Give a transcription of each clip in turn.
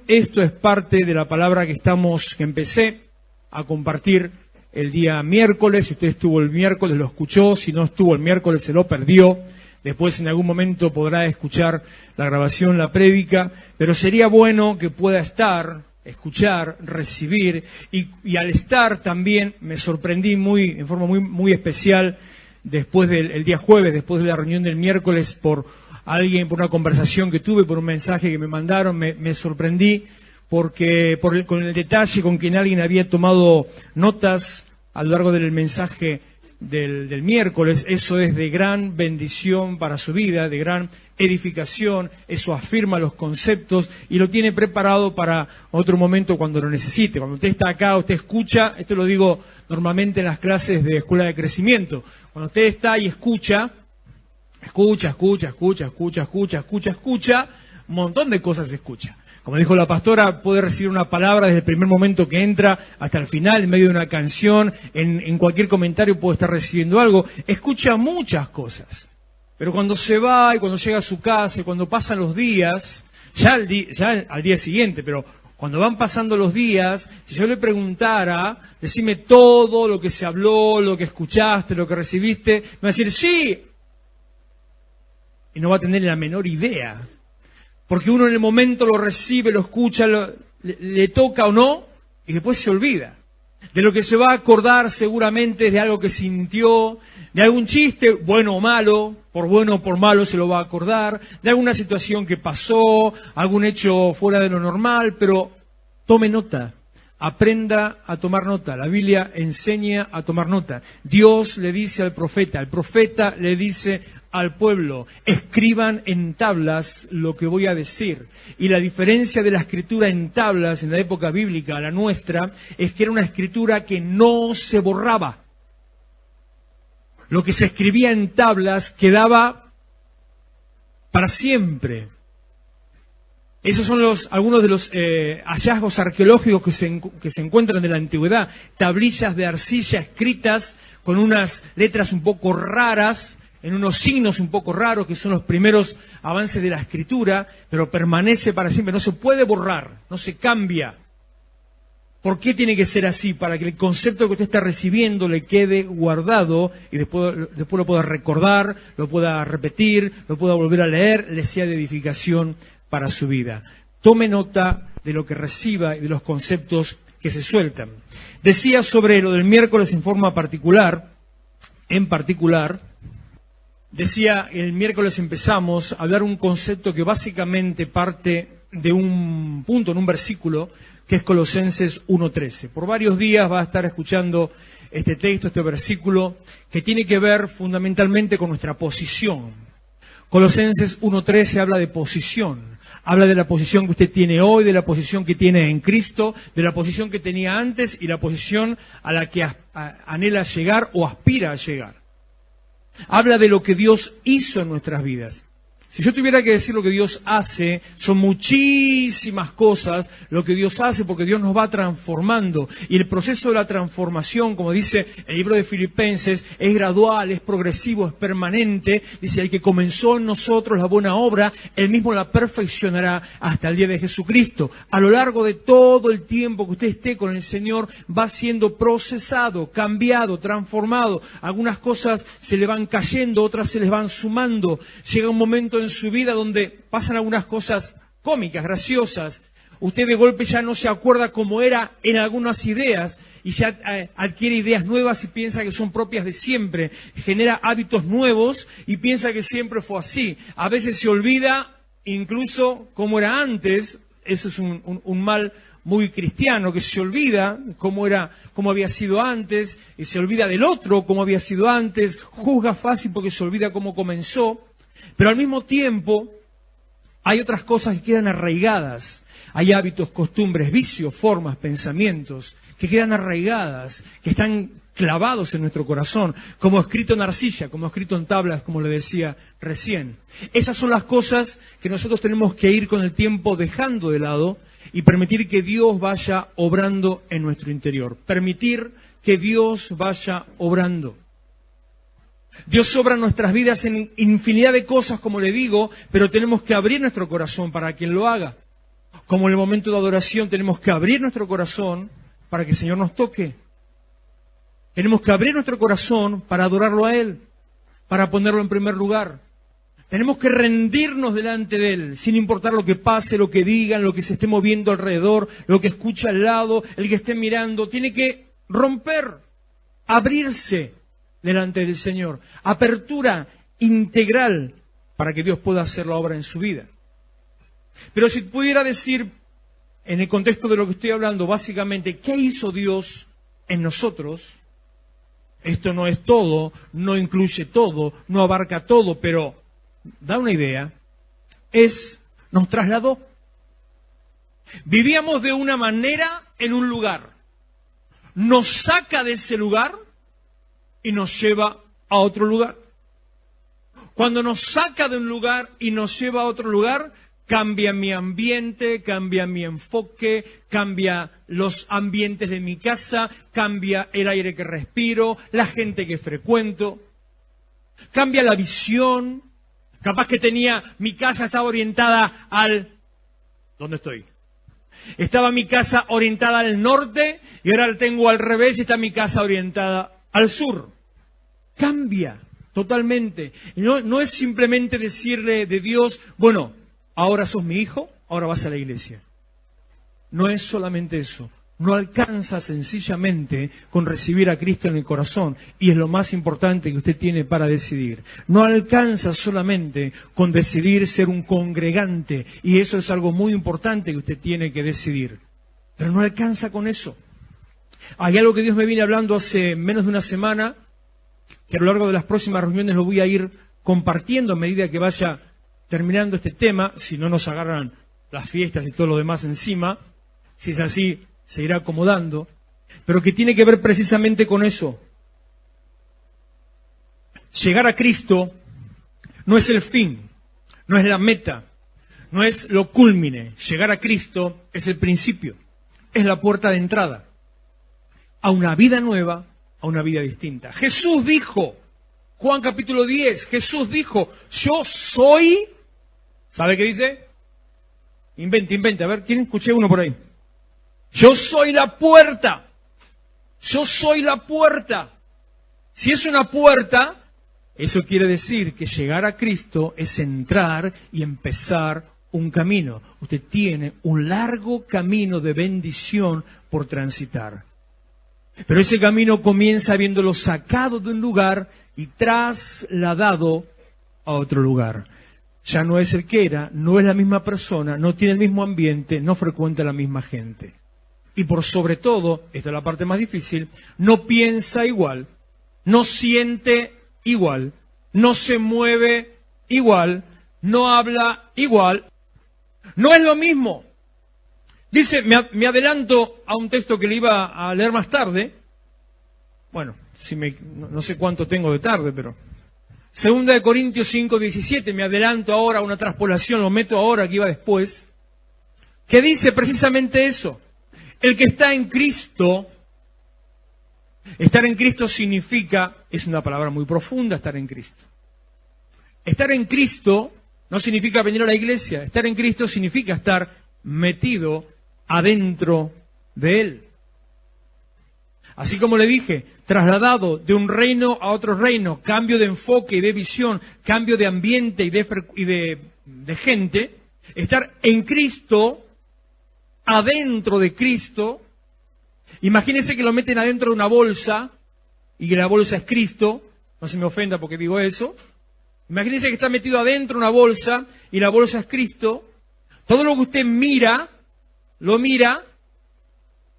esto es parte de la palabra que empecé a compartir el día miércoles. Si usted estuvo el miércoles lo escuchó, si no estuvo el miércoles se lo perdió. Después en algún momento podrá escuchar la grabación, la prédica, pero sería bueno que pueda escuchar, recibir, y al estar también me sorprendí en forma muy especial después del día jueves, después de la reunión del miércoles, por una conversación que tuve, por un mensaje que me mandaron, me sorprendí porque con el detalle con que alguien había tomado notas a lo largo del mensaje del miércoles. Eso es de gran bendición para su vida, de gran edificación. Eso afirma los conceptos y lo tiene preparado para otro momento cuando lo necesite. Cuando usted está acá, usted escucha. Esto lo digo normalmente en las clases de Escuela de Crecimiento. Cuando usted está y escucha, un montón de cosas escucha. Como dijo la pastora, puede recibir una palabra desde el primer momento que entra hasta el final, en medio de una canción, en cualquier comentario puede estar recibiendo algo. Escucha muchas cosas. Pero cuando se va y cuando llega a su casa y cuando pasan los días, ya al día siguiente, pero cuando van pasando los días, si yo le preguntara, decime todo lo que se habló, lo que escuchaste, lo que recibiste, me va a decir sí. Y no va a tener la menor idea. Porque uno en el momento lo recibe, lo escucha, le toca o no, y después se olvida. De lo que se va a acordar seguramente es de algo que sintió, de algún chiste, bueno o por malo se lo va a acordar, de alguna situación que pasó, algún hecho fuera de lo normal, pero tome nota, aprenda a tomar nota. La Biblia enseña a tomar nota. Dios le dice al profeta, el profeta le dice al pueblo, escriban en tablas lo que voy a decir. Y la diferencia de la escritura en tablas en la época bíblica a la nuestra es que era una escritura que no se borraba. Lo que se escribía en tablas quedaba para siempre. Esos son algunos de los hallazgos arqueológicos que se encuentran de la antigüedad. Tablillas de arcilla escritas con unas letras un poco raras, en unos signos un poco raros, que son los primeros avances de la escritura, pero permanece para siempre, no se puede borrar, no se cambia. ¿Por qué tiene que ser así? Para que el concepto que usted está recibiendo le quede guardado y después lo pueda recordar, lo pueda repetir, lo pueda volver a leer, le sea de edificación para su vida. Tome nota de lo que reciba y de los conceptos que se sueltan. Decía sobre lo del miércoles en particular, decía, el miércoles empezamos a hablar un concepto que básicamente parte de un punto en un versículo que es Colosenses 1:13. Por varios días va a estar escuchando este texto, este versículo, que tiene que ver fundamentalmente con nuestra posición. Colosenses 1:13 habla de posición. Habla de la posición que usted tiene hoy, de la posición que tiene en Cristo, de la posición que tenía antes y la posición a la que anhela llegar o aspira a llegar. Habla de lo que Dios hizo en nuestras vidas. Si yo tuviera que decir lo que Dios hace, son muchísimas cosas lo que Dios hace, porque Dios nos va transformando. Y el proceso de la transformación, como dice el libro de Filipenses, es gradual, es progresivo, es permanente. Dice, el que comenzó en nosotros la buena obra, Él mismo la perfeccionará hasta el día de Jesucristo. A lo largo de todo el tiempo que usted esté con el Señor, va siendo procesado, cambiado, transformado. Algunas cosas se le van cayendo, otras se les van sumando. Llega un momento en su vida donde pasan algunas cosas cómicas, graciosas. Usted de golpe ya no se acuerda cómo era en algunas ideas y ya adquiere ideas nuevas y piensa que son propias de siempre. Genera hábitos nuevos y piensa que siempre fue así. A veces se olvida incluso cómo era antes. Eso es un mal muy cristiano, que se olvida cómo había sido antes, y se olvida del otro cómo había sido antes, juzga fácil porque se olvida cómo comenzó. Pero al mismo tiempo hay otras cosas que quedan arraigadas. Hay hábitos, costumbres, vicios, formas, pensamientos que quedan arraigadas, que están clavados en nuestro corazón, como escrito en arcilla, como escrito en tablas, como le decía recién. Esas son las cosas que nosotros tenemos que ir con el tiempo dejando de lado y permitir que Dios vaya obrando en nuestro interior. Permitir que Dios vaya obrando. Dios obra en nuestras vidas en infinidad de cosas, como le digo, pero tenemos que abrir nuestro corazón para que Él lo haga. como en el momento de adoración tenemos que abrir nuestro corazón para que el Señor nos toque. Tenemos que abrir nuestro corazón para adorarlo a Él, para ponerlo en primer lugar. Tenemos que rendirnos delante de Él, sin importar lo que pase, lo que digan, lo que se esté moviendo alrededor, lo que escucha al lado, el que esté mirando. Tiene que romper, abrirse delante del Señor. Apertura integral para que Dios pueda hacer la obra en su vida. Pero si pudiera decir, en el contexto de lo que estoy hablando, básicamente, ¿qué hizo Dios en nosotros? Esto no es todo, no incluye todo, no abarca todo, pero da una idea. Nos trasladó. Vivíamos de una manera en un lugar. Nos saca de ese lugar y nos lleva a otro lugar. Cuando nos saca de un lugar y nos lleva a otro lugar, cambia mi ambiente, cambia mi enfoque, cambia los ambientes de mi casa, cambia el aire que respiro, la gente que frecuento, cambia la visión. Capaz que mi casa estaba orientada ¿dónde estoy? Estaba mi casa orientada al norte y ahora la tengo al revés y está mi casa orientada al sur. Cambia totalmente. No es simplemente decirle de Dios, bueno, ahora sos mi hijo, ahora vas a la iglesia. No es solamente eso. No alcanza sencillamente con recibir a Cristo en el corazón, y es lo más importante que usted tiene para decidir. No alcanza solamente con decidir ser un congregante, y eso es algo muy importante que usted tiene que decidir. Pero no alcanza con eso. Hay algo que Dios me viene hablando hace menos de una semana, que a lo largo de las próximas reuniones lo voy a ir compartiendo a medida que vaya terminando este tema, si no nos agarran las fiestas y todo lo demás encima. Si es así, se irá acomodando, pero que tiene que ver precisamente con eso. Llegar a Cristo no es el fin, no es la meta, no es lo cúlmine. Llegar a Cristo es el principio, es la puerta de entrada a una vida nueva, a una vida distinta. Jesús dijo, Juan capítulo 10, Jesús dijo, yo soy, ¿sabe qué dice? Invente, a ver, ¿quién? Escuché uno por ahí. Yo soy la puerta. Yo soy la puerta. Si es una puerta, eso quiere decir que llegar a Cristo es entrar y empezar un camino. Usted tiene un largo camino de bendición por transitar. Pero ese camino comienza habiéndolo sacado de un lugar y trasladado a otro lugar. Ya no es el que era, no es la misma persona, no tiene el mismo ambiente, no frecuenta la misma gente. Y por sobre todo, esta es la parte más difícil, no piensa igual, no siente igual, no se mueve igual, no habla igual, no es lo mismo. Dice, me adelanto a un texto que le iba a leer más tarde, bueno, no sé cuánto tengo de tarde, pero 2 Corintios 5:17, me adelanto ahora a una traspolación, lo meto ahora que iba después, que dice precisamente eso. El que está en Cristo, estar en Cristo significa, es una palabra muy profunda, estar en Cristo. Estar en Cristo no significa venir a la iglesia, estar en Cristo significa estar metido adentro de Él. Así como le dije, trasladado de un reino a otro reino, cambio de enfoque y de visión, cambio de ambiente y de gente, estar en Cristo, adentro de Cristo. Imagínense que lo meten adentro de una bolsa y que la bolsa es Cristo. No se me ofenda porque digo eso. Imagínense que está metido adentro de una bolsa y la bolsa es Cristo. Todo lo que usted mira, lo mira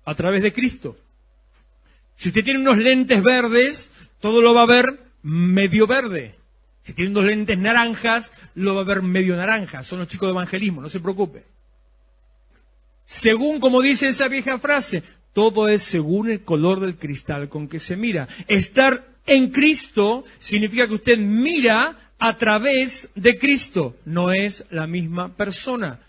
a través de Cristo. Si usted tiene unos lentes verdes, todo lo va a ver medio verde. Si tiene unos lentes naranjas, lo va a ver medio naranja. Son los chicos de evangelismo, no se preocupe. Según como dice esa vieja frase, todo es según el color del cristal con que se mira. Estar en Cristo significa que usted mira a través de Cristo. No es la misma persona.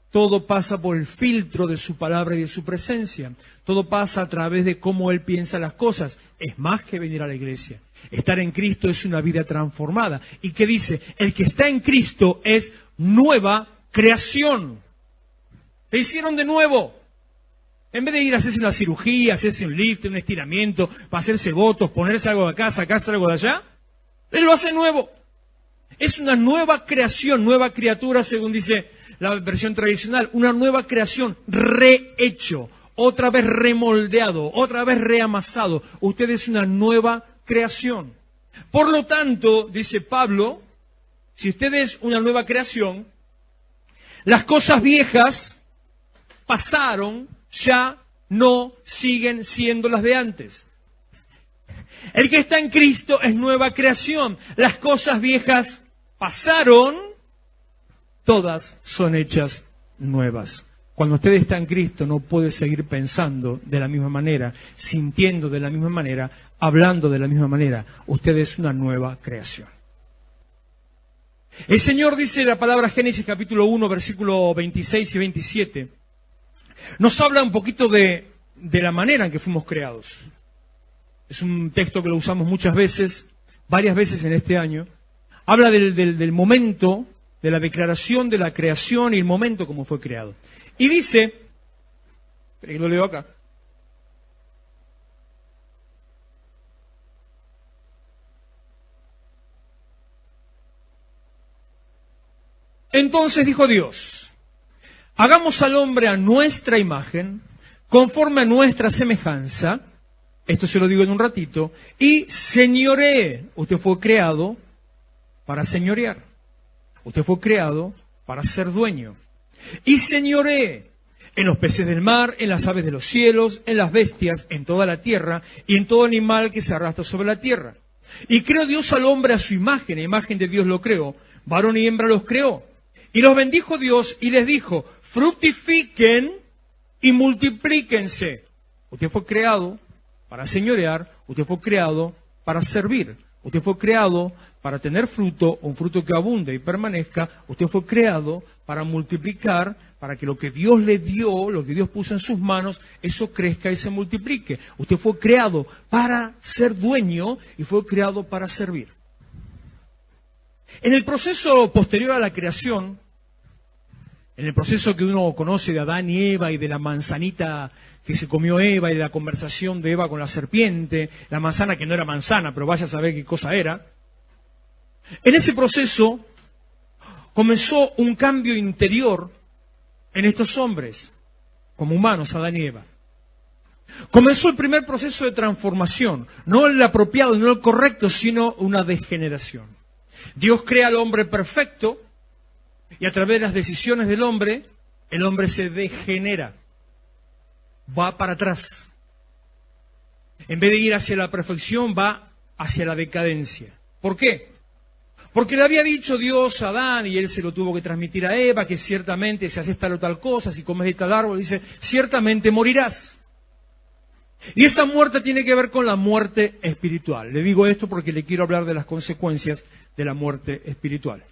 Todo pasa por el filtro de su palabra y de su presencia. Todo pasa a través de cómo Él piensa las cosas. Es más que venir a la iglesia. Estar en Cristo es una vida transformada. ¿Y qué dice? El que está en Cristo es nueva creación. Te hicieron de nuevo. En vez de ir a hacerse una cirugía, hacerse un lift, un estiramiento, para hacerse votos, ponerse algo de acá, sacarse algo de allá, Él lo hace nuevo. Es una nueva creación, nueva criatura, según dice la versión tradicional. Una nueva creación, rehecho, otra vez remoldeado, otra vez reamasado. Usted es una nueva creación. Por lo tanto, dice Pablo, si usted es una nueva creación, las cosas viejas pasaron, ya no siguen siendo las de antes. El que está en Cristo es nueva creación. Las cosas viejas pasaron, todas son hechas nuevas. Cuando usted está en Cristo no puede seguir pensando de la misma manera, sintiendo de la misma manera, hablando de la misma manera. Usted es una nueva creación. El Señor dice la palabra Génesis capítulo 1, versículo 26 y 27. Nos habla un poquito de la manera en que fuimos creados. Es un texto que lo usamos muchas veces, varias veces en este año. Habla del momento, de la declaración de la creación y el momento como fue creado. Y dice, lo leo acá. Entonces dijo Dios, hagamos al hombre a nuestra imagen, conforme a nuestra semejanza, esto se lo digo en un ratito, y señoree. Usted fue creado para señorear. Usted fue creado para ser dueño. Y señoree en los peces del mar, en las aves de los cielos, en las bestias, en toda la tierra, y en todo animal que se arrastra sobre la tierra. Y creó Dios al hombre a su imagen, a imagen de Dios lo creó, varón y hembra los creó. Y los bendijo Dios y les dijo, fructifiquen y multiplíquense. Usted fue creado para señorear, usted fue creado para servir, usted fue creado para tener fruto, un fruto que abunde y permanezca, usted fue creado para multiplicar, para que lo que Dios le dio, lo que Dios puso en sus manos, eso crezca y se multiplique. Usted fue creado para ser dueño y fue creado para servir. En el proceso posterior a la creación, en el proceso que uno conoce de Adán y Eva y de la manzanita que se comió Eva y de la conversación de Eva con la serpiente, la manzana que no era manzana, pero vaya a saber qué cosa era, en ese proceso comenzó un cambio interior en estos hombres, como humanos, Adán y Eva. Comenzó el primer proceso de transformación, no el apropiado, no el correcto, sino una degeneración. Dios crea al hombre perfecto y a través de las decisiones del hombre, el hombre se degenera, va para atrás. En vez de ir hacia la perfección, va hacia la decadencia. ¿Por qué? Porque le había dicho Dios a Adán, y él se lo tuvo que transmitir a Eva, que ciertamente si haces tal o tal cosa, si comes de tal árbol, dice, ciertamente morirás. Y esa muerte tiene que ver con la muerte espiritual. Le digo esto porque le quiero hablar de las consecuencias de la muerte espiritual.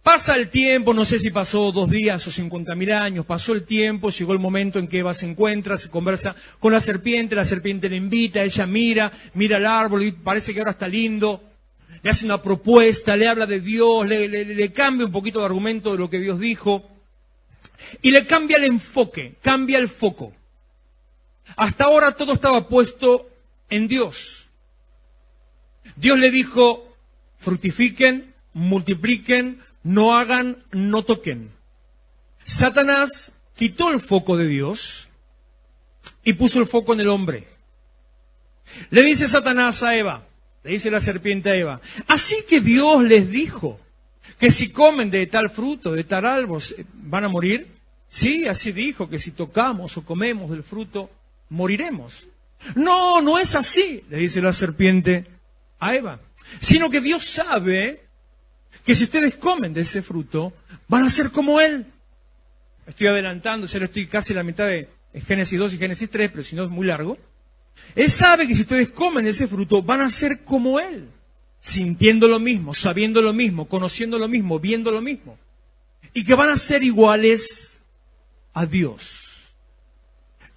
Pasa el tiempo, no sé si pasó 2 días o 50.000 años, pasó el tiempo, llegó el momento en que Eva se encuentra, se conversa con la serpiente le invita, ella mira el árbol y parece que ahora está lindo, le hace una propuesta, le habla de Dios, le cambia un poquito de argumento de lo que Dios dijo, y le cambia el enfoque, cambia el foco. Hasta ahora todo estaba puesto en Dios. Dios le dijo, fructifiquen, multipliquen, no hagan, no toquen. Satanás quitó el foco de Dios y puso el foco en el hombre. Le dice Satanás a Eva, le dice la serpiente a Eva, así que Dios les dijo que si comen de tal fruto, de tal árbol, ¿van a morir? Sí, así dijo, que si tocamos o comemos del fruto, moriremos. No, no es así, le dice la serpiente a Eva, sino que Dios sabe que si ustedes comen de ese fruto, van a ser como Él. Estoy adelantando, ya estoy casi a la mitad de Génesis 2 y Génesis 3, pero si no es muy largo. Él sabe que si ustedes comen de ese fruto, van a ser como Él, sintiendo lo mismo, sabiendo lo mismo, conociendo lo mismo, viendo lo mismo. Y que van a ser iguales a Dios.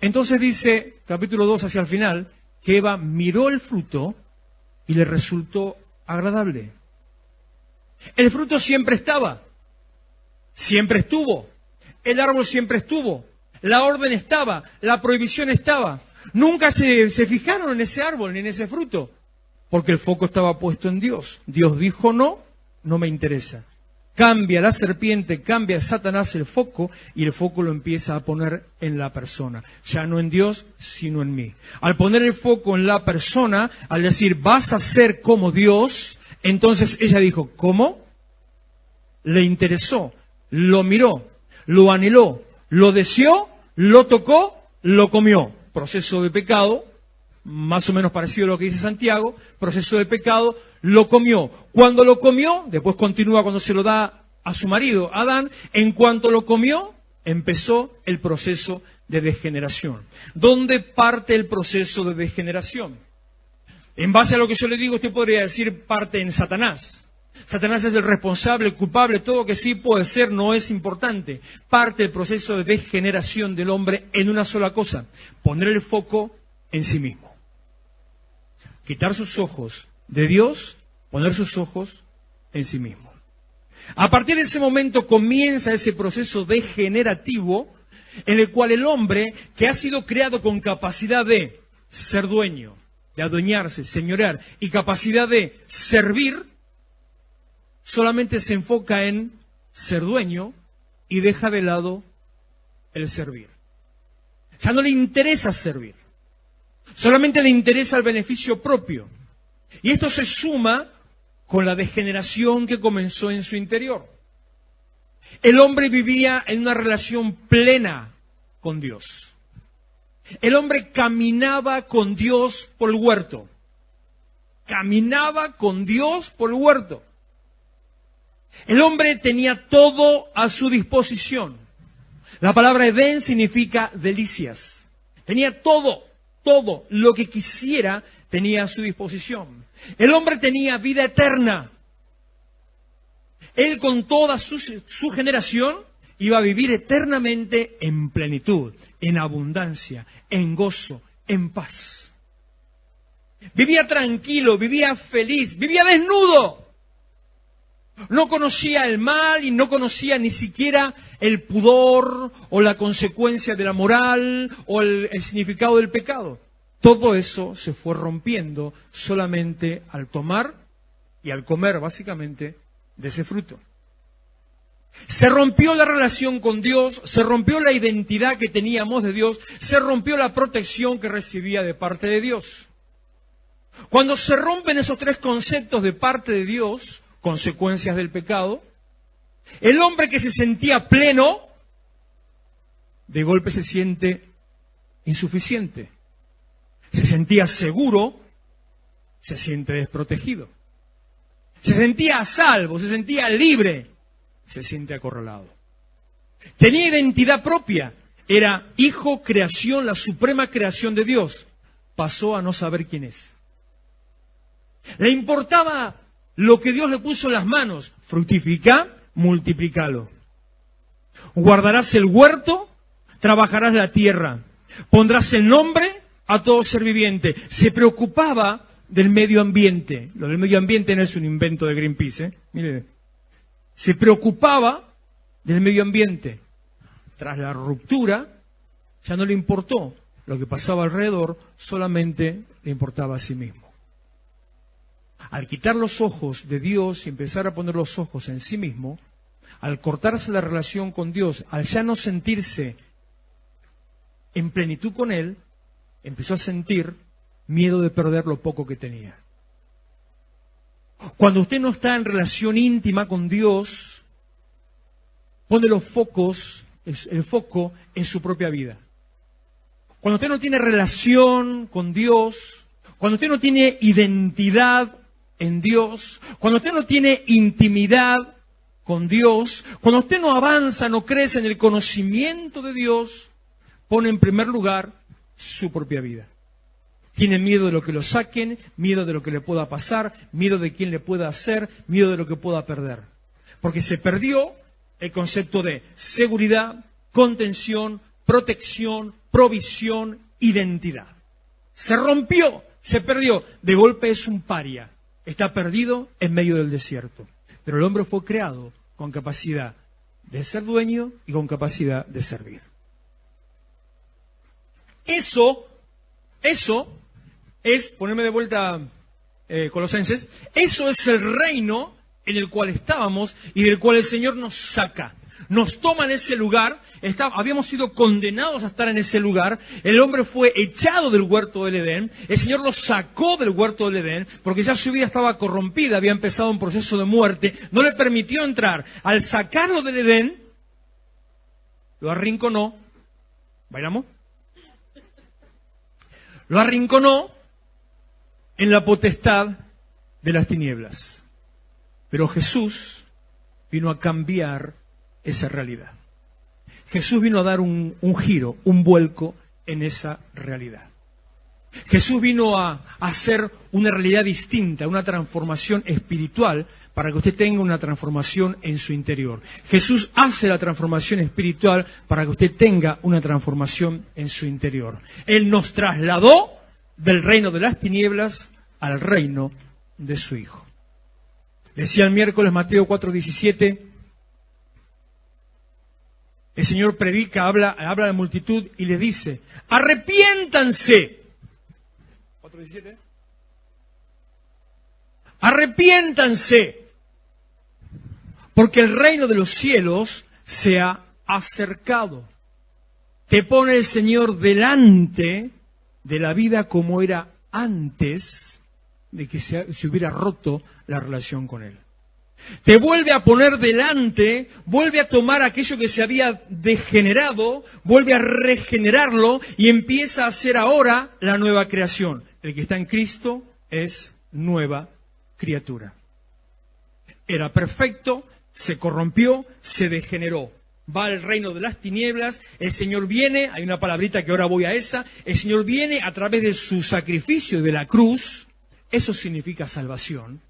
Entonces dice, capítulo 2 hacia el final, que Eva miró el fruto y le resultó agradable. El fruto siempre estaba, siempre estuvo. El árbol siempre estuvo, la orden estaba, la prohibición estaba. Nunca se fijaron en ese árbol ni en ese fruto, porque el foco estaba puesto en Dios. Dios dijo no, no me interesa. Cambia la serpiente, cambia Satanás el foco, y el foco lo empieza a poner en la persona. Ya no en Dios, sino en mí. Al poner el foco en la persona, al decir, vas a ser como Dios, entonces ella dijo, ¿cómo? Le interesó, lo miró, lo anheló, lo deseó, lo tocó, lo comió. Proceso de pecado, más o menos parecido a lo que dice Santiago, proceso de pecado, lo comió. Cuando lo comió, después continúa cuando se lo da a su marido, Adán, en cuanto lo comió, empezó el proceso de degeneración. ¿Dónde parte el proceso de degeneración? En base a lo que yo le digo, usted podría decir parte en Satanás. Satanás es el responsable, el culpable, todo que sí puede ser, no es importante. Parte del proceso de degeneración del hombre en una sola cosa, poner el foco en sí mismo. Quitar sus ojos de Dios, poner sus ojos en sí mismo. A partir de ese momento comienza ese proceso degenerativo en el cual el hombre, que ha sido creado con capacidad de ser dueño, de adueñarse, señorear, y capacidad de servir, solamente se enfoca en ser dueño y deja de lado el servir. Ya no le interesa servir, solamente le interesa el beneficio propio. Y esto se suma con la degeneración que comenzó en su interior. El hombre vivía en una relación plena con Dios. El hombre caminaba con Dios por el huerto. Caminaba con Dios por el huerto. El hombre tenía todo a su disposición. La palabra Edén significa delicias. Tenía todo lo que quisiera tenía a su disposición. El hombre tenía vida eterna. Él con toda su generación iba a vivir eternamente en plenitud, en abundancia, en gozo, en paz. Vivía tranquilo, vivía feliz, vivía desnudo. No conocía el mal y no conocía ni siquiera el pudor o la consecuencia de la moral o el significado del pecado. Todo eso se fue rompiendo solamente al tomar y al comer, básicamente, de ese fruto. Se rompió la relación con Dios, se rompió la identidad que teníamos de Dios, se rompió la protección que recibía de parte de Dios. Cuando se rompen esos tres conceptos de parte de Dios, consecuencias del pecado, el hombre que se sentía pleno, de golpe se siente insuficiente. Se sentía seguro, se siente desprotegido. Se sentía a salvo, se sentía libre, se siente acorralado. Tenía identidad propia, era hijo, creación, la suprema creación de Dios. Pasó a no saber quién es. Le importaba lo que Dios le puso en las manos: fructifica, multiplicalo. Guardarás el huerto, trabajarás la tierra, pondrás el nombre a todo ser viviente. Se preocupaba del medio ambiente. Lo del medio ambiente no es un invento de Greenpeace, ¿eh? Mire, se preocupaba del medio ambiente. Tras la ruptura, ya no le importó lo que pasaba alrededor, solamente le importaba a sí mismo. Al quitar los ojos de Dios y empezar a poner los ojos en sí mismo, al cortarse la relación con Dios, al ya no sentirse en plenitud con Él, empezó a sentir miedo de perder lo poco que tenía. Cuando usted no está en relación íntima con Dios, pone el foco en su propia vida. Cuando usted no tiene relación con Dios, cuando usted no tiene identidad en Dios, cuando usted no tiene intimidad con Dios, cuando usted no avanza, no crece en el conocimiento de Dios, pone en primer lugar su propia vida. Tiene miedo de lo que lo saquen, miedo de lo que le pueda pasar, miedo de quién le pueda hacer, miedo de lo que pueda perder. Porque se perdió el concepto de seguridad, contención, protección, provisión, identidad. Se rompió, se perdió. De golpe es un paria. Está perdido en medio del desierto. Pero el hombre fue creado con capacidad de ser dueño y con capacidad de servir. Eso es, ponerme de vuelta Colosenses, eso es el reino en el cual estábamos y del cual el Señor nos saca. Nos toma en ese lugar, habíamos sido condenados a estar en ese lugar, el hombre fue echado del huerto del Edén, el Señor lo sacó del huerto del Edén, porque ya su vida estaba corrompida, había empezado un proceso de muerte, no le permitió entrar. Al sacarlo del Edén, lo arrinconó, ¿bailamos? Lo arrinconó en la potestad de las tinieblas. Pero Jesús vino a cambiar esa realidad. Jesús vino a dar un giro, un vuelco en esa realidad. Jesús vino a hacer una realidad distinta, una transformación espiritual para que usted tenga una transformación en su interior. Jesús hace la transformación espiritual para que usted tenga una transformación en su interior. Él nos trasladó del reino de las tinieblas al reino de su Hijo. Decía el miércoles Mateo 4:17, el Señor predica, habla a la multitud y les dice, arrepiéntanse. 4:17. Arrepiéntanse, porque el reino de los cielos se ha acercado. Te pone el Señor delante de la vida como era antes de que se hubiera roto la relación con Él. Te vuelve a poner delante, vuelve a tomar aquello que se había degenerado, vuelve a regenerarlo y empieza a hacer ahora la nueva creación. El que está en Cristo es nueva criatura. Era perfecto, se corrompió, se degeneró. Va al reino de las tinieblas, el Señor viene, hay una palabrita que ahora voy a esa, el Señor viene a través de su sacrificio de la cruz, eso significa salvación.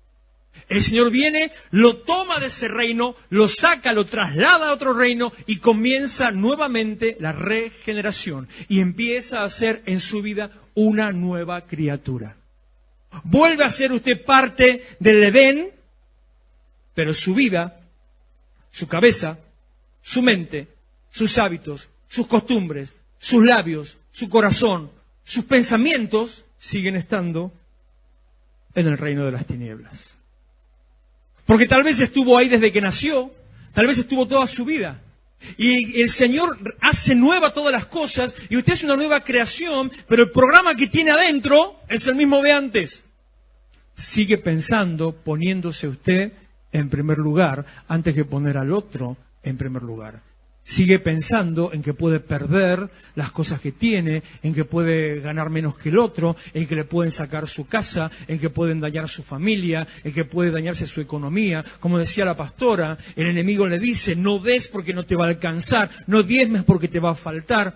El Señor viene, lo toma de ese reino, lo saca, lo traslada a otro reino y comienza nuevamente la regeneración y empieza a ser en su vida una nueva criatura. Vuelve a ser usted parte del Edén, pero su vida, su cabeza, su mente, sus hábitos, sus costumbres, sus labios, su corazón, sus pensamientos siguen estando en el reino de las tinieblas. Porque tal vez estuvo ahí desde que nació, tal vez estuvo toda su vida. Y el Señor hace nueva todas las cosas y usted es una nueva creación, pero el programa que tiene adentro es el mismo de antes. Sigue pensando, poniéndose usted en primer lugar antes que poner al otro en primer lugar. Sigue pensando en que puede perder las cosas que tiene, en que puede ganar menos que el otro, en que le pueden sacar su casa, en que pueden dañar su familia, en que puede dañarse su economía. Como decía la pastora, el enemigo le dice, no des porque no te va a alcanzar, no diezmes porque te va a faltar.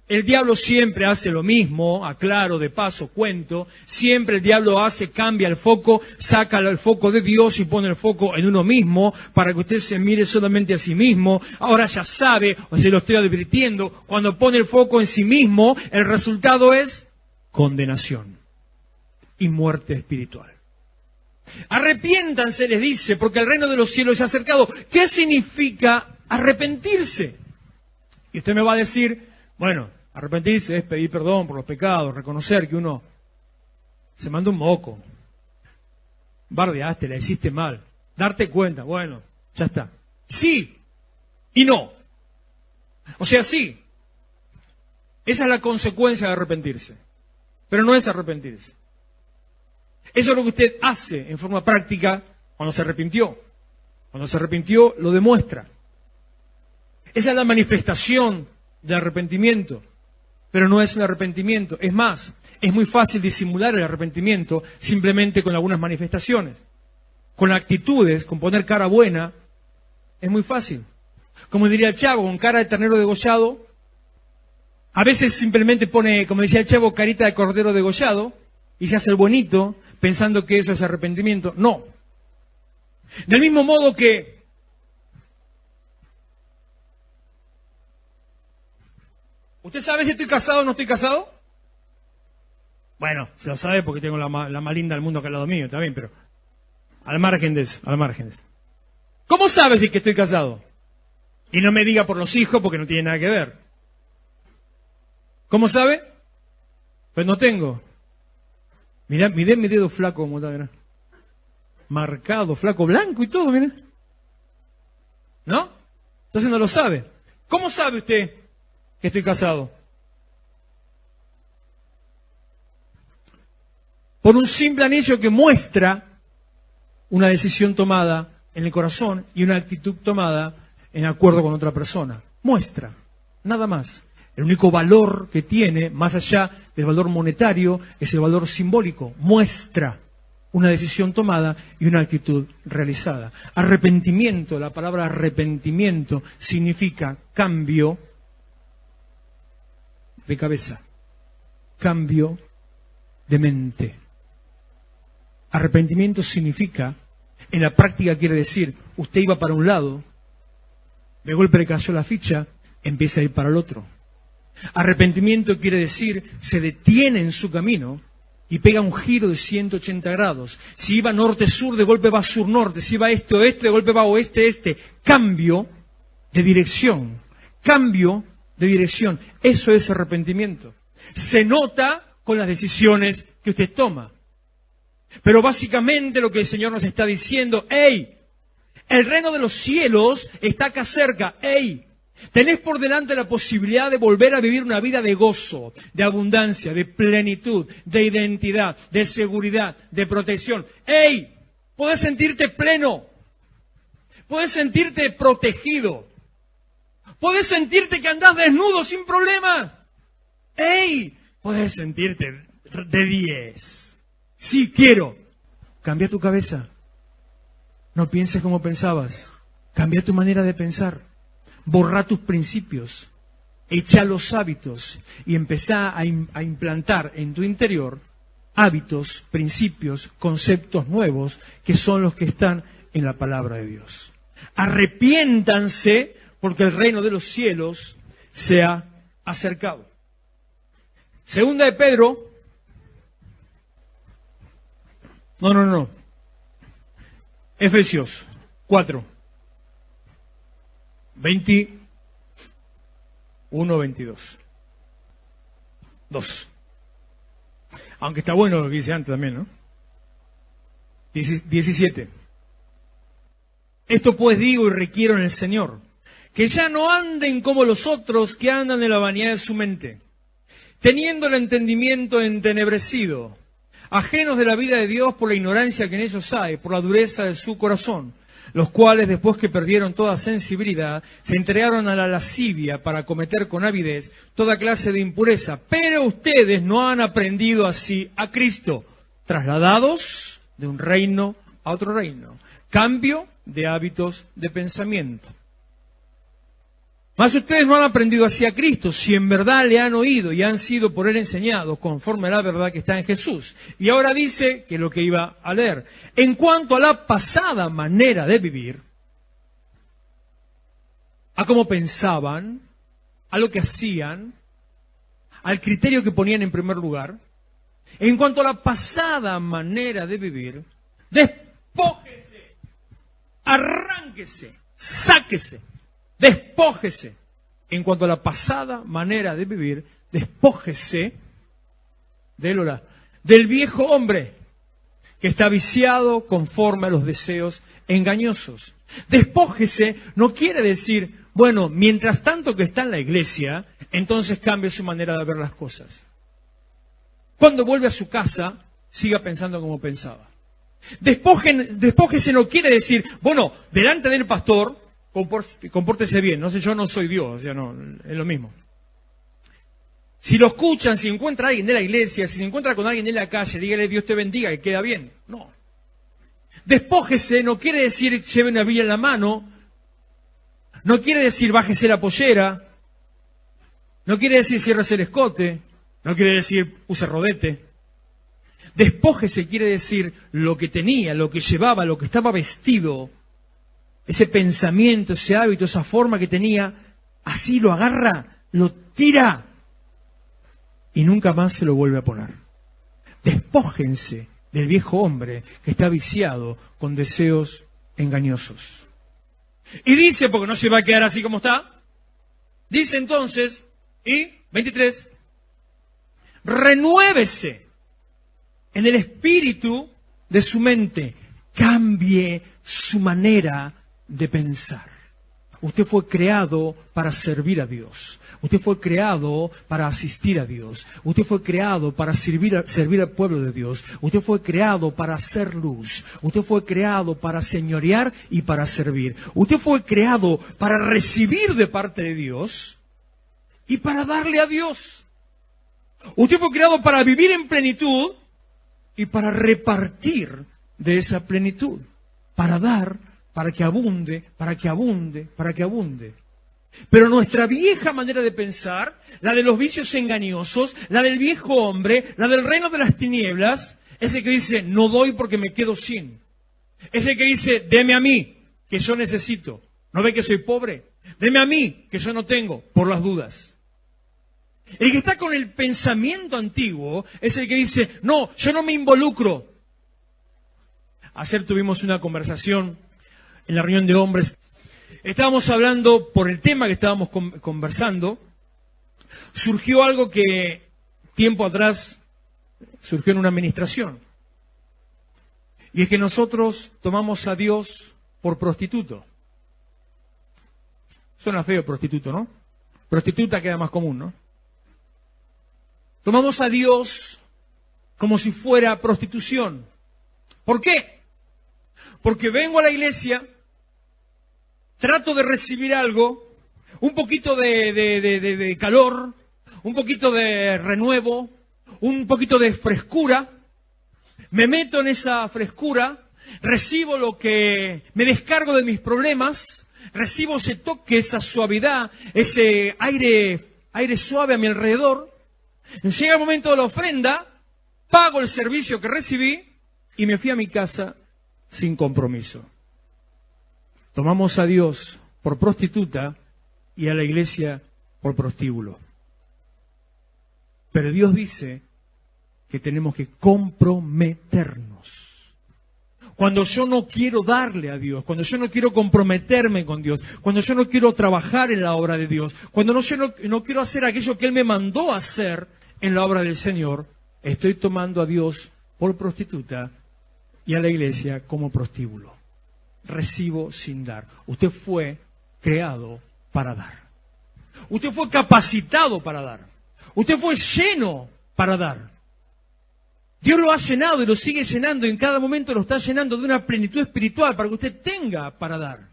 El diablo siempre hace lo mismo, aclaro, de paso, cuento, siempre el diablo cambia el foco, saca el foco de Dios y pone el foco en uno mismo, para que usted se mire solamente a sí mismo. Ahora ya sabe, o se lo estoy advirtiendo, cuando pone el foco en sí mismo, el resultado es condenación y muerte espiritual. Arrepiéntanse, les dice, porque el reino de los cielos se ha acercado. ¿Qué significa arrepentirse? Y usted me va a decir, bueno, arrepentirse es pedir perdón por los pecados, reconocer que uno se mandó un moco, bardeaste, la hiciste mal, darte cuenta, bueno, ya está. Sí y no. O sea, sí, esa es la consecuencia de arrepentirse, pero no es arrepentirse. Eso es lo que usted hace en forma práctica cuando se arrepintió. Cuando se arrepintió, lo demuestra. Esa es la manifestación del arrepentimiento, pero no es el arrepentimiento. Es más, es muy fácil disimular el arrepentimiento simplemente con algunas manifestaciones. Con actitudes, con poner cara buena, es muy fácil. Como diría el Chavo, con cara de ternero degollado. A veces simplemente pone, como decía el Chavo, carita de cordero degollado y se hace el bonito pensando que eso es arrepentimiento. No. Del mismo modo que ¿usted sabe si estoy casado o no estoy casado? Bueno, se lo sabe porque tengo la más linda del mundo acá al lado mío, también, pero al margen de eso, al margen de eso. ¿Cómo sabe si que estoy casado? Y no me diga por los hijos porque no tiene nada que ver. ¿Cómo sabe? Pues no tengo. Mirá mi dedo flaco como está, mirá. Marcado, flaco, blanco y todo, mirá. ¿No? Entonces no lo sabe. ¿Cómo sabe usted que estoy casado? Por un simple anillo que muestra una decisión tomada en el corazón y una actitud tomada en acuerdo con otra persona. Muestra, nada más. El único valor que tiene, más allá del valor monetario, es el valor simbólico. Muestra una decisión tomada y una actitud realizada. Arrepentimiento, la palabra arrepentimiento significa cambio de cabeza, cambio de mente. Arrepentimiento significa, en la práctica quiere decir, usted iba para un lado, de golpe le cayó la ficha, empieza a ir para el otro. Arrepentimiento quiere decir, se detiene en su camino y pega un giro de 180 grados. Si iba norte-sur, de golpe va sur-norte. Si iba este-oeste, de golpe va oeste-este. Cambio de dirección. Cambio de dirección. Eso es arrepentimiento. Se nota con las decisiones que usted toma. Pero básicamente lo que el Señor nos está diciendo, ¡hey! El reino de los cielos está acá cerca, ¡hey! Tenés por delante la posibilidad de volver a vivir una vida de gozo, de abundancia, de plenitud, de identidad, de seguridad, de protección. ¡Ey! Podés sentirte pleno. Podés sentirte protegido. Podés sentirte que andás desnudo sin problemas. ¡Ey! Podés sentirte de 10. Sí, quiero. Cambia tu cabeza. No pienses como pensabas. Cambia tu manera de pensar. Borra tus principios, echa los hábitos y empezá a implantar en tu interior hábitos, principios, conceptos nuevos que son los que están en la palabra de Dios. Arrepiéntanse porque el reino de los cielos se ha acercado. Segunda de Pedro. No. Efesios 4. 21, 22. 2. Aunque está bueno lo que dice antes también, ¿no? 17. Esto pues digo y requiero en el Señor, que ya no anden como los otros que andan en la vanidad de su mente, teniendo el entendimiento entenebrecido, ajenos de la vida de Dios por la ignorancia que en ellos hay, por la dureza de su corazón, los cuales, después que perdieron toda sensibilidad, se entregaron a la lascivia para cometer con avidez toda clase de impureza. Pero ustedes no han aprendido así a Cristo, trasladados de un reino a otro reino. Cambio de hábitos de pensamiento. Mas ustedes no han aprendido así a Cristo, si en verdad le han oído y han sido por él enseñados conforme a la verdad que está en Jesús. Y ahora dice que lo que iba a leer. En cuanto a la pasada manera de vivir, a cómo pensaban, a lo que hacían, al criterio que ponían en primer lugar, en cuanto a la pasada manera de vivir, despójese, arránquese, sáquese. Despójese. En cuanto a la pasada manera de vivir, despójese del viejo hombre que está viciado conforme a los deseos engañosos. Despójese no quiere decir, bueno, mientras tanto que está en la iglesia, entonces cambie su manera de ver las cosas. Cuando vuelve a su casa, siga pensando como pensaba. Despójese no quiere decir, bueno, delante del pastor, compórtese bien. No sé, yo no soy Dios, o sea, no, es lo mismo. Si lo escuchan, si encuentra a alguien de la iglesia, si se encuentra con alguien en la calle, dígale Dios te bendiga, que queda bien. No. Despójese no quiere decir lleve una Biblia en la mano, no quiere decir bájese la pollera, no quiere decir ciérrese el escote, no quiere decir use rodete. Despójese quiere decir lo que tenía, lo que llevaba, lo que estaba vestido, ese pensamiento, ese hábito, esa forma que tenía, así lo agarra, lo tira y nunca más se lo vuelve a poner. Despójense del viejo hombre que está viciado con deseos engañosos. Y dice, porque no se va a quedar así como está, dice entonces, y 23, renuévese en el espíritu de su mente, cambie su manera de pensar. Usted fue creado para servir a Dios. Usted fue creado para asistir a Dios. Usted fue creado para servir al pueblo de Dios. Usted fue creado para hacer luz. Usted fue creado para señorear y para servir. Usted fue creado para recibir de parte de Dios y para darle a Dios. Usted fue creado para vivir en plenitud y para repartir de esa plenitud. Para dar, para que abunde, para que abunde, para que abunde. Pero nuestra vieja manera de pensar, la de los vicios engañosos, la del viejo hombre, la del reino de las tinieblas, es el que dice, no doy porque me quedo sin. Es el que dice, deme a mí, que yo necesito. ¿No ve que soy pobre? Deme a mí, que yo no tengo, por las dudas. El que está con el pensamiento antiguo es el que dice, no, yo no me involucro. Ayer tuvimos una conversación en la reunión de hombres. Estábamos hablando, por el tema que estábamos conversando, surgió algo que tiempo atrás surgió en una administración. Y es que nosotros tomamos a Dios por prostituto. Suena feo prostituto, ¿no? Prostituta queda más común, ¿no? Tomamos a Dios como si fuera prostitución. ¿Por qué? Porque vengo a la iglesia, trato de recibir algo, un poquito de calor, un poquito de renuevo, un poquito de frescura, me meto en esa frescura, recibo lo que me descargo de mis problemas, recibo ese toque, esa suavidad, ese aire suave a mi alrededor. Llega el momento de la ofrenda, pago el servicio que recibí y me fui a mi casa sin compromiso. Tomamos a Dios por prostituta y a la iglesia por prostíbulo. Pero Dios dice que tenemos que comprometernos. Cuando yo no quiero darle a Dios, cuando yo no quiero comprometerme con Dios, cuando yo no quiero trabajar en la obra de Dios, cuando yo no quiero hacer aquello que Él me mandó a hacer en la obra del Señor, estoy tomando a Dios por prostituta y a la iglesia como prostíbulo. Recibo sin dar. Usted fue creado para dar. Usted fue capacitado para dar. Usted fue lleno para dar. Dios lo ha llenado y lo sigue llenando y en cada momento lo está llenando de una plenitud espiritual para que usted tenga para dar.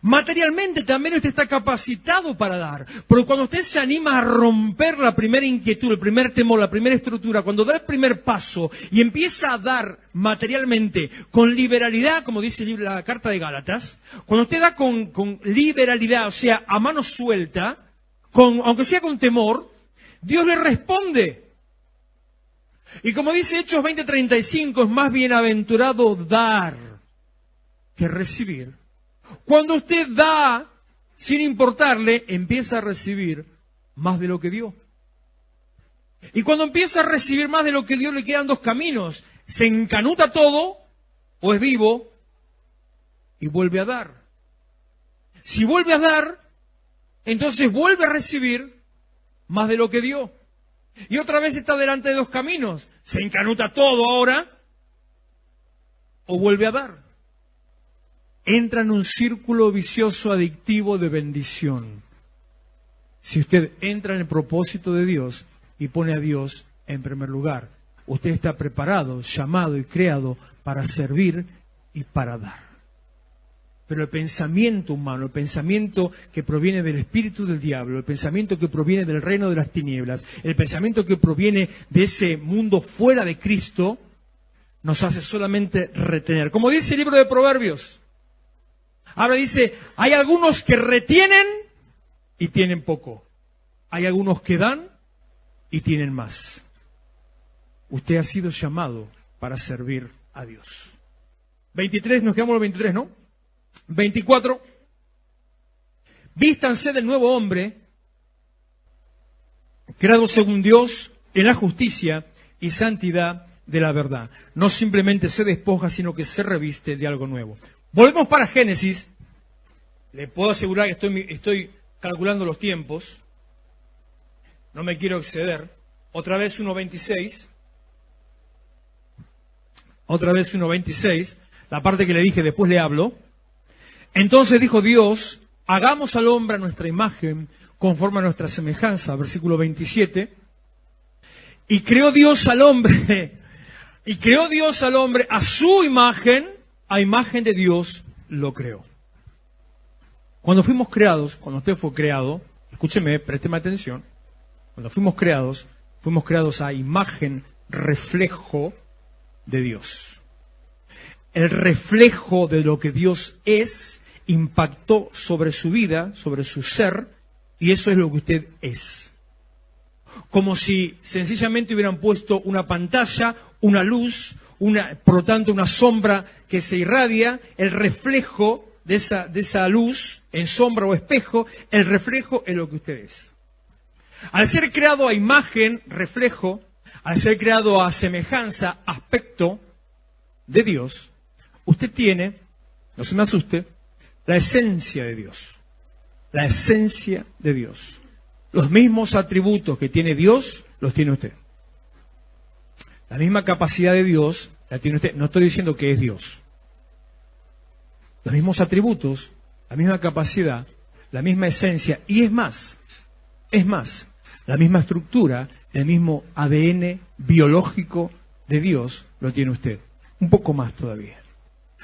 Materialmente también usted está capacitado para dar, pero cuando usted se anima a romper la primera inquietud, el primer temor, la primera estructura, cuando da el primer paso y empieza a dar materialmente con liberalidad, como dice la carta de Gálatas, cuando usted da con liberalidad, o sea, a mano suelta, aunque sea con temor, Dios le responde. Y como dice Hechos 20:35, es más bienaventurado dar que recibir. Cuando usted da, sin importarle, empieza a recibir más de lo que dio. Y cuando empieza a recibir más de lo que dio, le quedan dos caminos. Se encanuta todo, o es vivo, y vuelve a dar. Si vuelve a dar, entonces vuelve a recibir más de lo que dio. Y otra vez está delante de dos caminos. Se encanuta todo ahora, o vuelve a dar. Entra en un círculo vicioso adictivo de bendición. Si usted entra en el propósito de Dios y pone a Dios en primer lugar, usted está preparado, llamado y creado para servir y para dar. Pero el pensamiento humano, el pensamiento que proviene del espíritu del diablo, el pensamiento que proviene del reino de las tinieblas, el pensamiento que proviene de ese mundo fuera de Cristo, nos hace solamente retener. Como dice el libro de Proverbios, ahora dice, hay algunos que retienen y tienen poco. Hay algunos que dan y tienen más. Usted ha sido llamado para servir a Dios. 23, nos quedamos los 23, ¿no? 24. Vístanse del nuevo hombre, creado según Dios en la justicia y santidad de la verdad. No simplemente se despoja, sino que se reviste de algo nuevo. Volvemos para Génesis, le puedo asegurar que estoy calculando los tiempos, no me quiero exceder. Otra vez 1.26, la parte que le dije, después le hablo. Entonces dijo Dios, hagamos al hombre a nuestra imagen, conforme a nuestra semejanza, versículo 27. Y creó Dios al hombre a su imagen, a imagen de Dios lo creó. Cuando fuimos creados, cuando usted fue creado, escúcheme, présteme atención, cuando fuimos creados a imagen, reflejo de Dios. El reflejo de lo que Dios es impactó sobre su vida, sobre su ser, y eso es lo que usted es. Como si sencillamente hubieran puesto una pantalla, una luz, por lo tanto una sombra que se irradia, el reflejo de esa luz, en sombra o espejo, el reflejo es lo que usted es. Al ser creado a imagen, reflejo, al ser creado a semejanza, aspecto de Dios, usted tiene, no se me asuste, la esencia de Dios. La esencia de Dios. Los mismos atributos que tiene Dios, los tiene usted. La misma capacidad de Dios la tiene usted. No estoy diciendo que es Dios. Los mismos atributos, la misma capacidad, la misma esencia, y es más, la misma estructura, el mismo ADN biológico de Dios lo tiene usted. Un poco más todavía.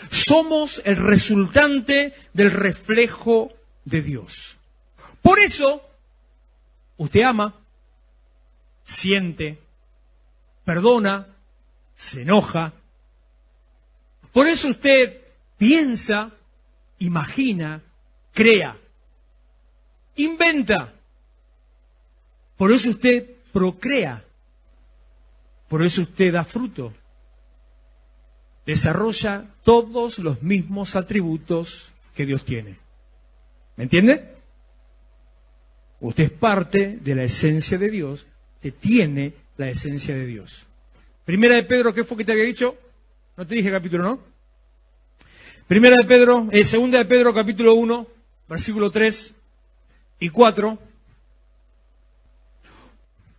Somos el resultante del reflejo de Dios. Por eso, usted ama, siente, perdona, se enoja. Por eso usted piensa, imagina, crea, inventa. Por eso usted procrea. Por eso usted da fruto. Desarrolla todos los mismos atributos que Dios tiene. ¿Me entiende? Usted es parte de la esencia de Dios, que tiene la esencia de Dios. Primera de Pedro, ¿qué fue que te había dicho? No te dije capítulo, ¿no? Segunda de Pedro, capítulo 1, versículo 3 y 4.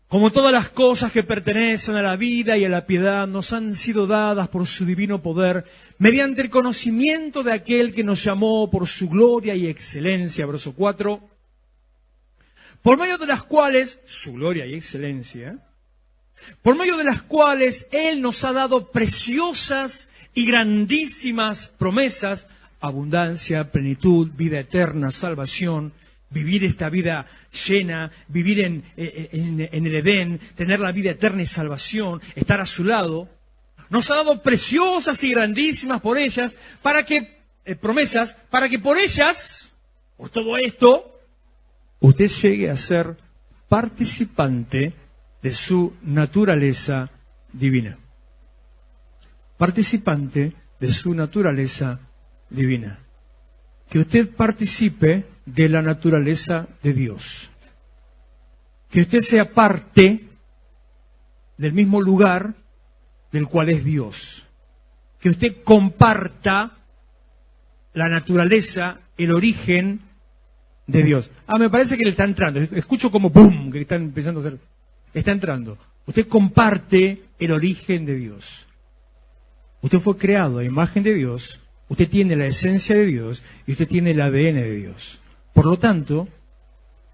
Como todas las cosas que pertenecen a la vida y a la piedad nos han sido dadas por su divino poder, mediante el conocimiento de aquel que nos llamó por su gloria y excelencia, verso 4, por medio de las cuales, su gloria y excelencia, por medio de las cuales Él nos ha dado preciosas y grandísimas promesas, abundancia, plenitud, vida eterna, salvación, vivir esta vida llena, vivir en el Edén, tener la vida eterna y salvación, estar a su lado. Nos ha dado preciosas y grandísimas promesas para que por ellas, por todo esto, usted llegue a ser participante de su naturaleza divina. Participante de su naturaleza divina. Que usted participe de la naturaleza de Dios. Que usted sea parte del mismo lugar del cual es Dios. Que usted comparta la naturaleza, el origen de Dios. Me parece que le está entrando. Escucho como ¡boom! Que están empezando a hacer. Está entrando. Usted comparte el origen de Dios. Usted fue creado a imagen de Dios. Usted tiene la esencia de Dios y usted tiene el ADN de Dios. Por lo tanto,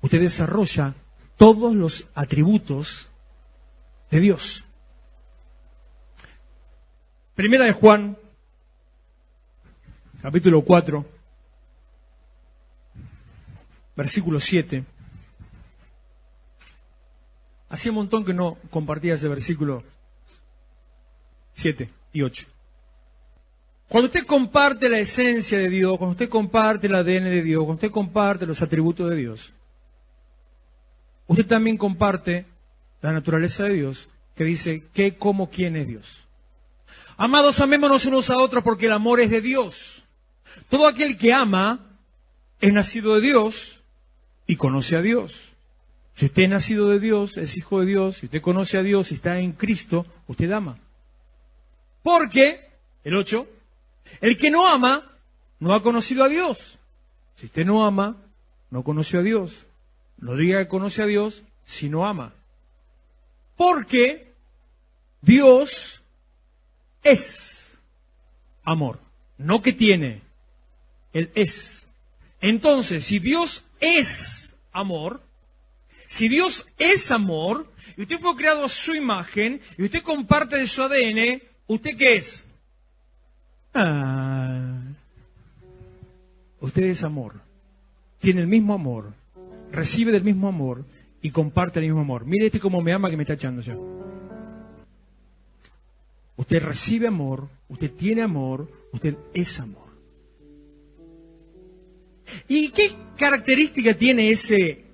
usted desarrolla todos los atributos de Dios. Primera de Juan, capítulo 4, versículo 7. Hacía un montón que no compartía ese versículo 7 y 8. Cuando usted comparte la esencia de Dios, cuando usted comparte el ADN de Dios, cuando usted comparte los atributos de Dios, usted también comparte la naturaleza de Dios, que dice qué, cómo, quién es Dios. Amados, amémonos unos a otros porque el amor es de Dios. Todo aquel que ama es nacido de Dios y conoce a Dios. Si usted es nacido de Dios, es hijo de Dios, si usted conoce a Dios y está en Cristo, usted ama. Porque, el 8, el que no ama no ha conocido a Dios. Si usted no ama, no conoció a Dios. No diga que conoce a Dios si no ama. Porque Dios es amor. No que tiene, Él es. Entonces, si Dios es amor, y usted fue creado a su imagen, y usted comparte de su ADN, ¿usted qué es? Usted es amor. Tiene el mismo amor, recibe del mismo amor y comparte el mismo amor. Mire este cómo me ama que me está echando ya. Usted recibe amor, usted tiene amor, usted es amor. ¿Y qué característica tiene ese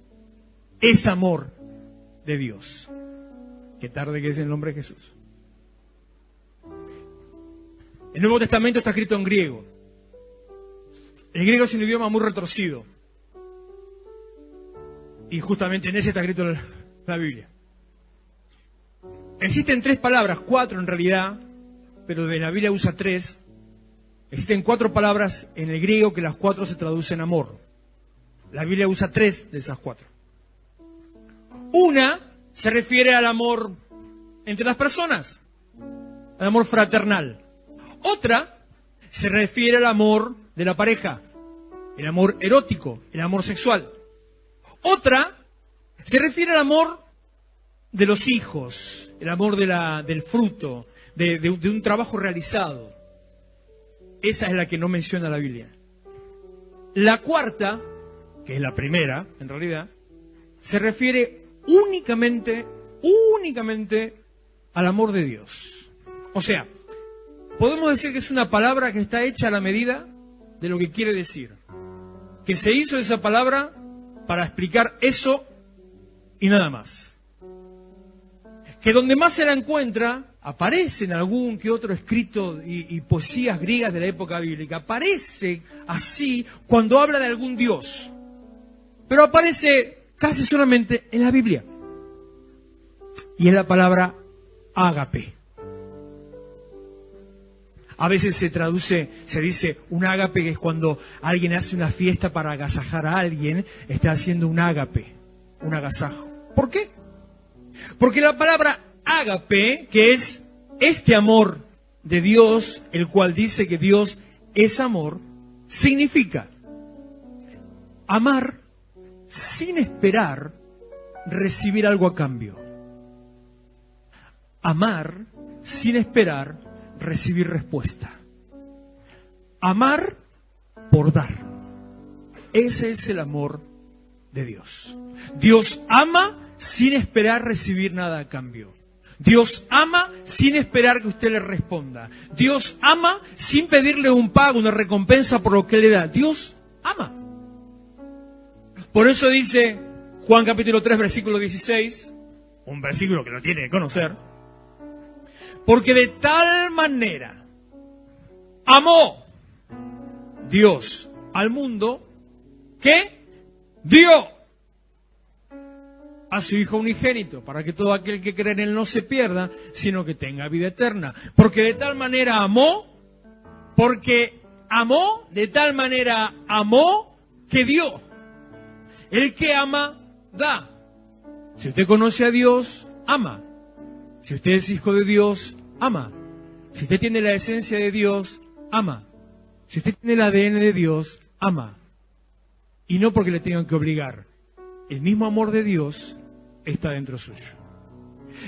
amor de Dios? Qué tarde que es el nombre de Jesús. El Nuevo Testamento está escrito en griego. El griego es un idioma muy retorcido. Y justamente en ese está escrito la Biblia. Existen 3 palabras, 4 en realidad, pero de la Biblia usa 3. Existen 4 palabras en el griego que las 4 se traducen amor. La Biblia usa 3 de esas 4. Una se refiere al amor entre las personas, al amor fraternal. Otra se refiere al amor de la pareja, el amor erótico, el amor sexual. Otra se refiere al amor de los hijos, el amor del fruto, de un trabajo realizado. Esa es la que no menciona la Biblia. La cuarta, que es la primera, en realidad, se refiere únicamente al amor de Dios. O sea, podemos decir que es una palabra que está hecha a la medida de lo que quiere decir. Que se hizo esa palabra para explicar eso y nada más. Que donde más se la encuentra, aparece en algún que otro escrito y poesías griegas de la época bíblica. Aparece así cuando habla de algún Dios. Pero aparece casi solamente en la Biblia. Y es la palabra ágape. A veces se dice un ágape, que es cuando alguien hace una fiesta para agasajar a alguien, está haciendo un ágape, un agasajo. ¿Por qué? Porque la palabra ágape, que es este amor de Dios, el cual dice que Dios es amor, significa amar sin esperar recibir algo a cambio. Amar sin esperar recibir respuesta. Amar por dar. Ese es el amor de Dios. Dios ama sin esperar recibir nada a cambio. Dios ama sin esperar que usted le responda. Dios ama sin pedirle un pago, una recompensa por lo que le da. Dios ama. Por eso dice Juan capítulo 3, versículo 16, un versículo que lo tiene que conocer. Porque de tal manera amó Dios al mundo que dio a su Hijo unigénito, para que todo aquel que cree en Él no se pierda, sino que tenga vida eterna. Porque de tal manera amó, de tal manera amó que dio. El que ama, da. Si usted conoce a Dios, ama. Si usted es hijo de Dios, ama. Si usted tiene la esencia de Dios, ama. Si usted tiene el ADN de Dios, ama. Y no porque le tengan que obligar. El mismo amor de Dios está dentro suyo.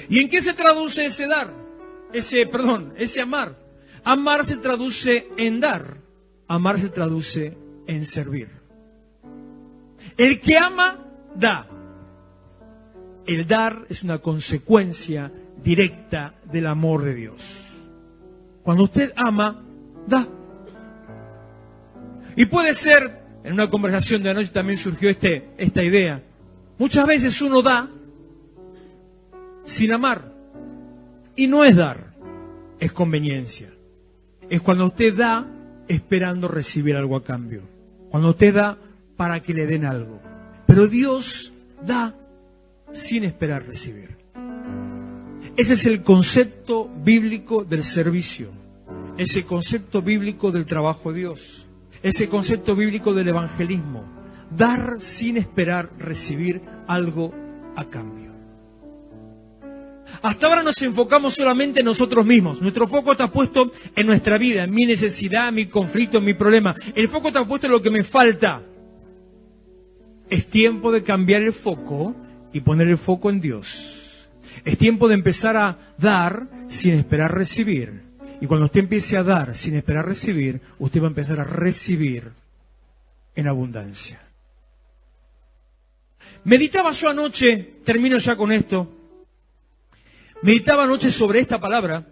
¿Y en qué se traduce ese dar? Ese amar. Amar se traduce en dar. Amar se traduce en servir. El que ama, da. El dar es una consecuencia directa del amor de Dios. Cuando usted ama, da. Y puede ser, en una conversación de anoche también surgió esta idea. Muchas veces uno da sin amar. Y no es dar, es conveniencia. Es cuando usted da esperando recibir algo a cambio. Cuando usted da para que le den algo. Pero Dios da sin esperar recibir. Ese es el concepto bíblico del servicio. Ese concepto bíblico del trabajo de Dios. ese concepto bíblico del evangelismo. Dar sin esperar recibir algo a cambio. Hasta ahora nos enfocamos solamente en nosotros mismos. Nuestro foco está puesto en nuestra vida, en mi necesidad, mi conflicto, en mi problema. El foco está puesto en lo que me falta. Es tiempo de cambiar el foco y poner el foco en Dios. Es tiempo de empezar a dar sin esperar recibir. Y cuando usted empiece a dar sin esperar recibir, usted va a empezar a recibir en abundancia. Meditaba yo anoche, termino ya con esto, meditaba anoche sobre esta palabra.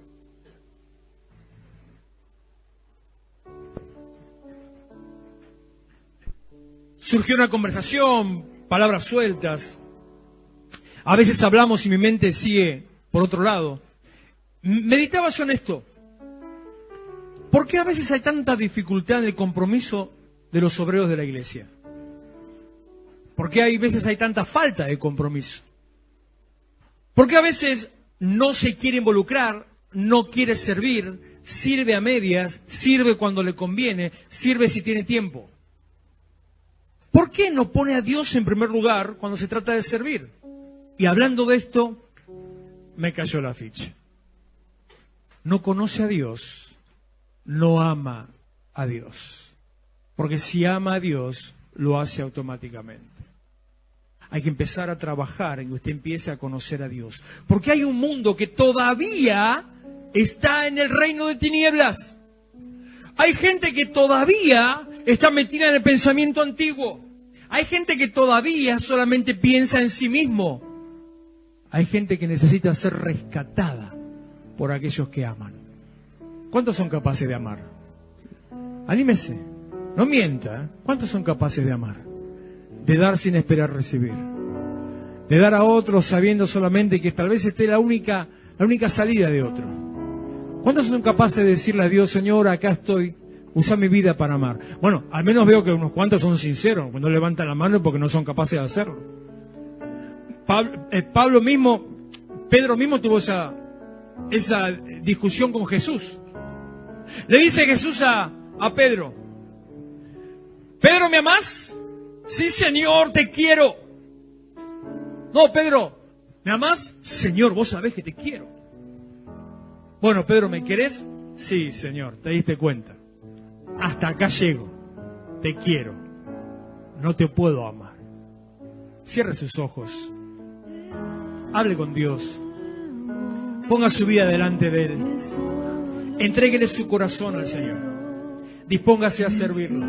Surgió una conversación, palabras sueltas. A veces hablamos y mi mente sigue por otro lado. Meditaba yo en esto. ¿Por qué a veces hay tanta dificultad en el compromiso de los obreros de la iglesia? ¿Por qué hay veces hay tanta falta de compromiso? ¿Por qué a veces no se quiere involucrar, no quiere servir, sirve a medias, sirve cuando le conviene, sirve si tiene tiempo? ¿Por qué no pone a Dios en primer lugar cuando se trata de servir? Y hablando de esto, me cayó la ficha. No conoce a Dios, no ama a Dios. Porque si ama a Dios, lo hace automáticamente. Hay que empezar a trabajar en que usted empiece a conocer a Dios. Porque hay un mundo que todavía está en el reino de tinieblas. Hay gente que todavía está metida en el pensamiento antiguo. Hay gente que todavía solamente piensa en sí mismo. Hay gente que necesita ser rescatada por aquellos que aman. ¿Cuántos son capaces de amar? Anímese, no mienta. ¿Cuántos son capaces de amar? De dar sin esperar recibir. De dar a otros sabiendo solamente que tal vez esté la única salida de otro. ¿Cuántos son capaces de decirle a Dios, Señor, acá estoy, usa mi vida para amar? Bueno, al menos veo que unos cuantos son sinceros, cuando levantan la mano porque no son capaces de hacerlo. Pedro mismo tuvo esa discusión con Jesús. Le dice Jesús a Pedro, Pedro, ¿me amás? Sí, Señor, te quiero. No, Pedro, ¿me amás? Señor, vos sabés que te quiero. Bueno, Pedro, ¿me querés? Sí, Señor, te diste cuenta. Hasta acá llego. Te quiero. No te puedo amar. Cierre sus ojos. Hable con Dios. Ponga su vida delante de Él. Entréguele su corazón al Señor. Dispóngase a servirlo.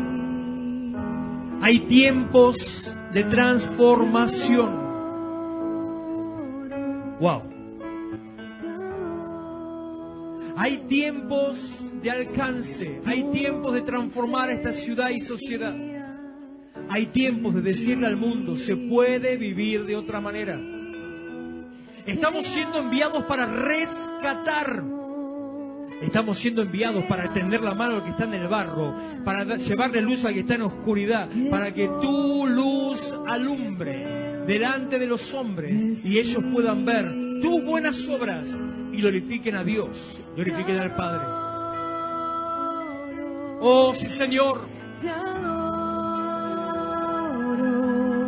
Hay tiempos de transformación. Wow. Hay tiempos de alcance. Hay tiempos de transformar esta ciudad y sociedad. Hay tiempos de decirle al mundo, se puede vivir de otra manera. Estamos siendo enviados para rescatar. Estamos siendo enviados para tender la mano al que está en el barro, para llevarle luz al que está en oscuridad, para que tu luz alumbre delante de los hombres y ellos puedan ver tus buenas obras y glorifiquen a Dios, glorifiquen al Padre. Oh, sí, Señor.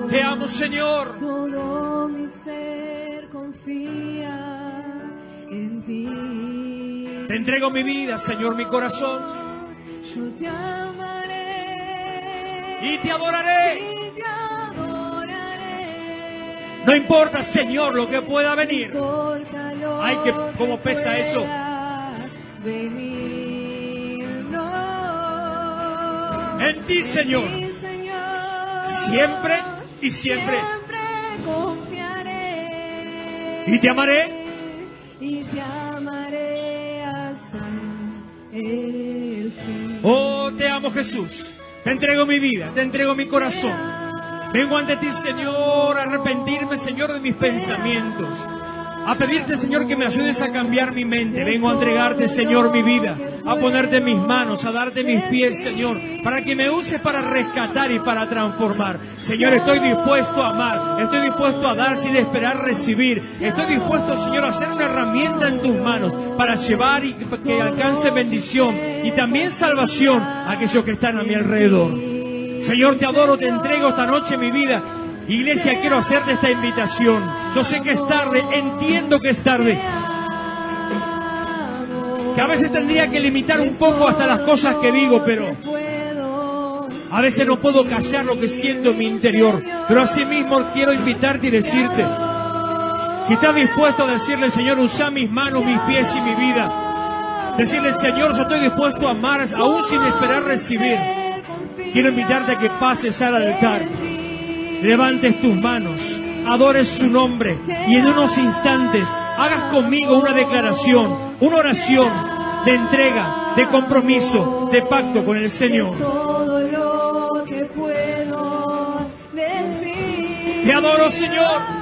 Te amo, Señor. Todo mi ser confía en ti. Te entrego mi vida, Señor, mi corazón. Yo te amaré Y te adoraré. y te adoraré. No importa, Señor, lo que pueda venir. No importa lo Ay, cómo pesa eso. pueda venir, no. En ti, Señor. Sí, Señor. Siempre y siempre. Siempre confiaré. Y te amaré. Y te amaré hasta el fin. Oh, te amo, Jesús. Te entrego mi vida, te entrego mi corazón. Vengo ante ti, Señor, a arrepentirme, Señor, de mis pensamientos. a pedirte, Señor, que me ayudes a cambiar mi mente. Vengo a entregarte, Señor, mi vida, a ponerte en mis manos, a darte mis pies, Señor, para que me uses para rescatar y para transformar. Señor, estoy dispuesto a amar, estoy dispuesto a dar sin esperar recibir. Estoy dispuesto, Señor, a ser una herramienta en tus manos para llevar y que alcance bendición y también salvación a aquellos que están a mi alrededor. Señor, te adoro, te entrego esta noche mi vida. Iglesia, quiero hacerte esta invitación. Yo sé que es tarde, entiendo que es tarde, que a veces tendría que limitar un poco hasta las cosas que digo, pero a veces no puedo callar lo que siento en mi interior. Pero asimismo quiero invitarte y decirte, si estás dispuesto a decirle, Señor, usa mis manos, mis pies y mi vida, decirle, Señor, yo estoy dispuesto a amar aún sin esperar recibir. Quiero invitarte a que pases al altar, levantes tus manos, adores su nombre y en unos instantes hagas conmigo una declaración, una oración de entrega, de compromiso, de pacto con el Señor. Todo lo que puedo decir. Te adoro, Señor.